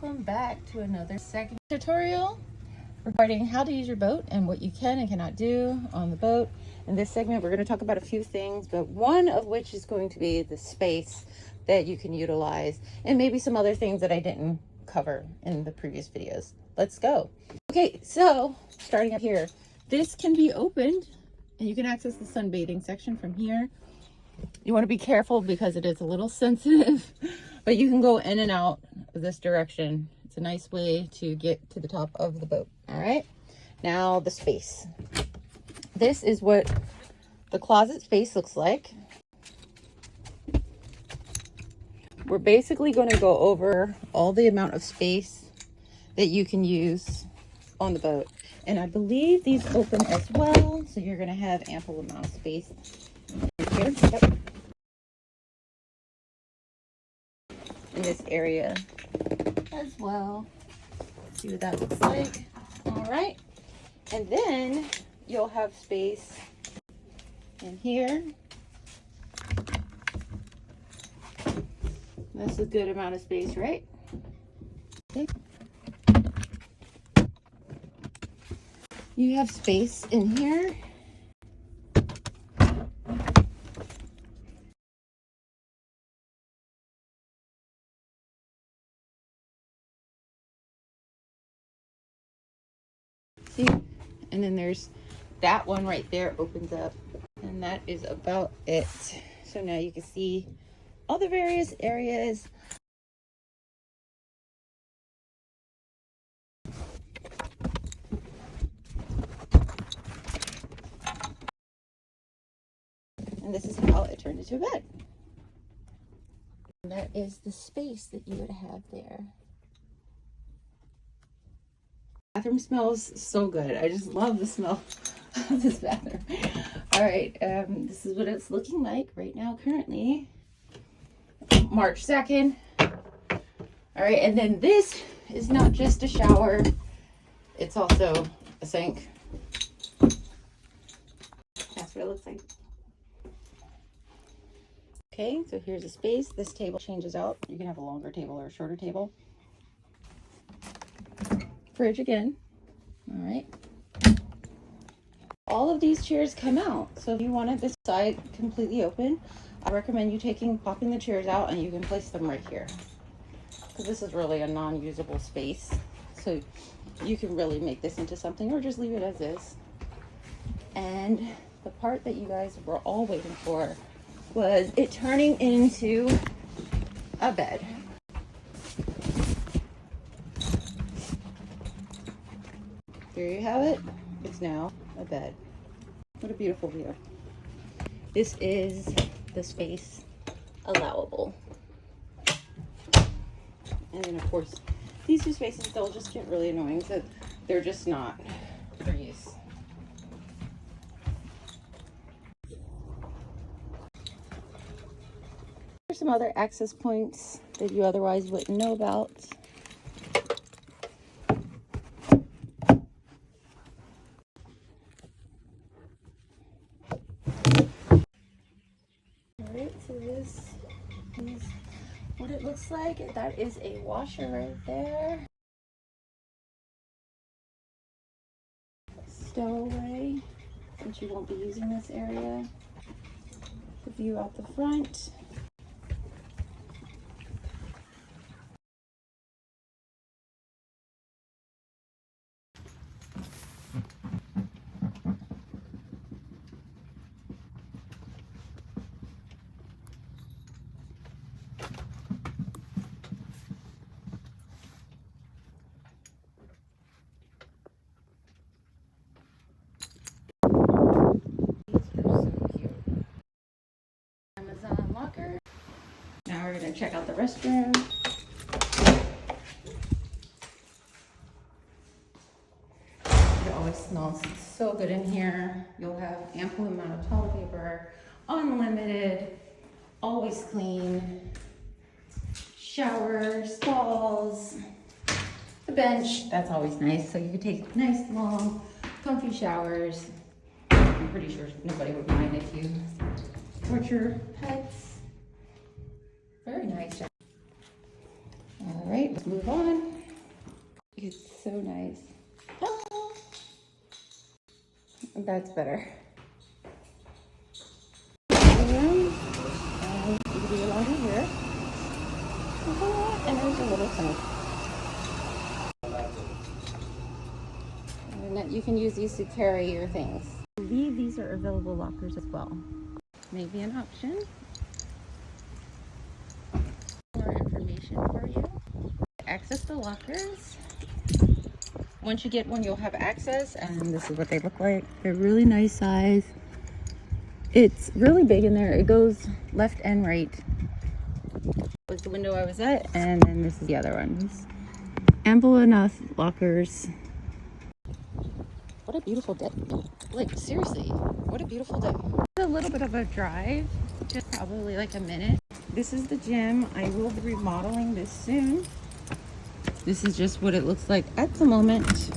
Welcome back to another second tutorial regarding how to use your boat and what you can and cannot do on the boat. In this segment, we're going to talk about a few things, but one of which is going to be the space that you can utilize and maybe some other things that I didn't cover in the previous videos. Let's go. Okay, so starting up here, this can be opened and you can access the sunbathing section from here. You want to be careful because it is a little sensitive, but you can go in and out of this direction. It's a nice way to get to the top of the boat. All right, now the space. This is what the closet space looks like. We're basically going to go over all the amount of space that you can use on the boat. And I believe these open as well, so you're going to have ample amount of space here. Yep. In this area as well. See what that looks like. All right, and then you'll have space in here. That's a good amount of space, right? Okay. You have space in here. See? And then there's that one right there opens up, and that is about it. So now you can see all the various areas. And this is how it turned into a bed. And that is the space that you would have there. Bathroom smells so good. I just love the smell of this bathroom. All right, this is what it's looking like right now currently. March 2nd. All right, and then this is not just a shower, it's also a sink. That's what it looks like. Okay, so here's a space. This table changes out. You can have a longer table or a shorter table. Fridge again. All right. All of these chairs come out. So if you wanted this side completely open, I recommend you popping the chairs out, and you can place them right here. Because this is really a non-usable space. So you can really make this into something or just leave it as is. And the part that you guys were all waiting for was it turning into a bed. There you have it. It's now a bed. What a beautiful view. This is the space allowable. And then of course, these two spaces, they'll just get really annoying, so they're just not for use. There's some other access points that you otherwise wouldn't know about. So this is what it looks like. That is a washer right there. Stowaway, since you won't be using this area. The view out the front. Now we're going to check out the restroom. It always smells so good in here. You'll have ample amount of toilet paper, unlimited, always clean, shower, stalls, the bench. That's always nice. So you can take nice, long, comfy showers. I'm pretty sure nobody would mind if you torture pets. Very nice. All right, let's move on. It's so nice. Oh, that's better. And you can do your laundry here. And there's a little sink. And that you can use these to carry your things. I believe these are available lockers as well. Maybe an option. More information for you. Access the lockers. Once you get one, you'll have access, and this is what they look like. They're really nice size. It's really big in there. It goes left and right. That was the window I was at, and then this is the other one. It's ample enough lockers. What a beautiful day. Like, seriously, what a beautiful day. A little bit of a drive, just probably like a minute. This is the gym. I will be remodeling this soon. This is just what it looks like at the moment.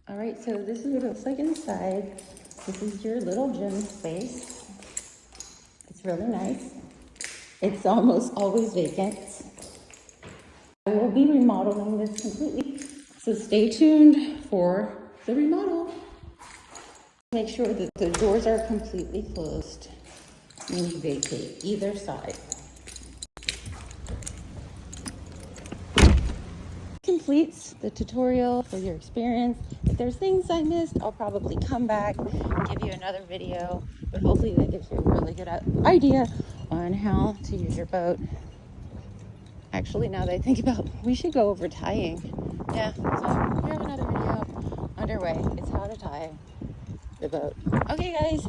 All right, so this is what it looks like inside. This is your little gym space. It's really nice. It's almost always vacant. I will be remodeling this completely. So stay tuned for the remodel. Make sure that the doors are completely closed when you vacate either side. Completes the tutorial for your experience. If there's things I missed, I'll probably come back and give you another video, but hopefully that gives you a really good idea on how to use your boat. Actually, now that I think about it, we should go over tying. Yeah, so we have another video underway. It's how to tie the boat. Okay guys,